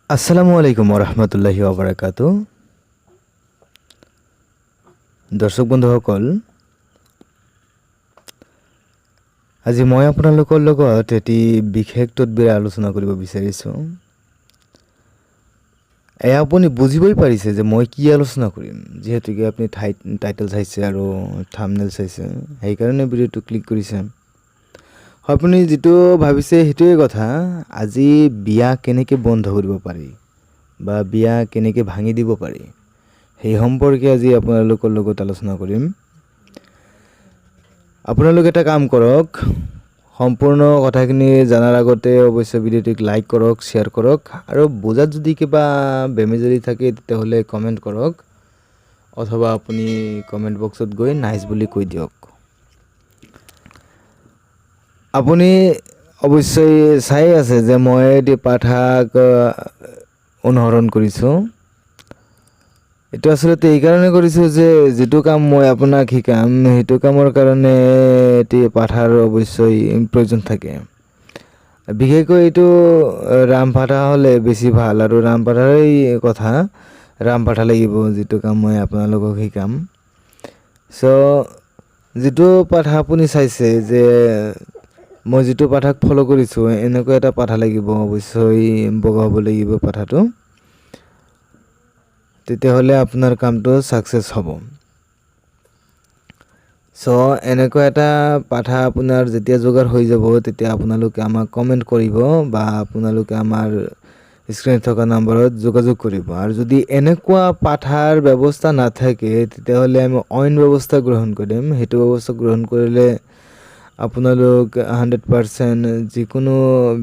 আসসালামু আলাইকুম ৰহমতুল্লাহি ওবাৰাকাতু। দৰ্শক বন্ধুসকল, আজি মই আপোনালোকৰ লগত এটি বিশেষ টপিক আলোচনা কৰিব বিচাৰিছোঁ। এয়া আপুনি বুজিবই পাৰিছে যে মই কি আলোচনা কৰিম, যিহেতুকে আপুনি টাইটেল চাইছে আৰু থাম্বনেইল চাইছে, সেইকাৰণে ভিডিঅ'টো ক্লিক কৰিছে। আপুনি যিটো ভাবিছে সেইটোৱে কথা। আজি বিয়া কেনেকৈ বন্ধ কৰিব পাৰি বা বিয়া কেনেকৈ ভাঙি দিব পাৰি, সেই সম্পৰ্কে আজি আপোনালোকৰ লগত আলোচনা কৰিম। আপোনালোকে এটা কাম কৰক, সম্পূৰ্ণ কথাখিনি জনাৰ আগতে অৱশ্যে ভিডিঅ'টোক লাইক কৰক, শ্বেয়াৰ কৰক, আৰু বুজাত যদি কিবা বেমেজালি থাকে তেতিয়াহ'লে কমেণ্ট কৰক, অথবা আপুনি কমেণ্ট বক্সত গৈ নাইচ বুলি কৈ দিয়ক। আপুনি অৱশ্যেই চাই আছে যে মই এটি পাঠাক অনুসৰণ কৰিছোঁ। এইটো আচলতে এইকাৰণে কৰিছোঁ যে যিটো কাম মই আপোনাক শিকাম সেইটো কামৰ কাৰণে এটি পাঠাৰ অৱশ্যেই প্ৰয়োজন থাকে। বিশেষকৈ এইটো ৰামপাঠা হ'লে বেছি ভাল, আৰু ৰামপাঠাৰেই কথা, ৰামপাঠা লাগিব যিটো কাম মই আপোনালোকক শিকাম। যিটো পাঠা আপুনি চাইছে যে মই যিটো পাঠাক ফ'ল' কৰিছোঁ, এনেকুৱা এটা পাঠা লাগিব, অৱশ্যেই বগা হ'ব লাগিব পাঠাটো, তেতিয়াহ'লে আপোনাৰ কামটো ছাকচেছ হ'ব। এনেকুৱা এটা পাঠা আপোনাৰ যেতিয়া যোগাৰ হৈ যাব, তেতিয়া আপোনালোকে আমাক কমেণ্ট কৰিব বা আপোনালোকে আমাৰ স্ক্ৰীনত থকা নম্বৰত যোগাযোগ কৰিব। আৰু যদি এনেকুৱা পাঠাৰ ব্যৱস্থা নাথাকে, তেতিয়াহ'লে আমি অইন ব্যৱস্থা গ্ৰহণ কৰিম। সেইটো ব্যৱস্থা গ্ৰহণ কৰিলে আপোনালোক 100% যিকোনো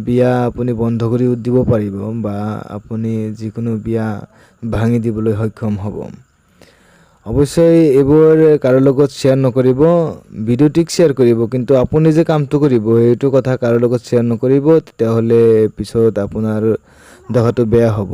বিয়া আপুনি বন্ধ কৰি দিব পাৰিব বা আপুনি যিকোনো বিয়া ভাঙি দিবলৈ সক্ষম হ'ব। অৱশ্যেই এইবোৰ কাৰো লগত শ্বেয়াৰ নকৰিব, ভিডিঅ'টিক শ্বেয়াৰ কৰিব, কিন্তু আপুনি যে কামটো কৰিব এইটো কথা কাৰো লগত শ্বেয়াৰ নকৰিব, তেতিয়াহ'লে পিছত আপোনাৰ দেখাটো বেয়া হ'ব।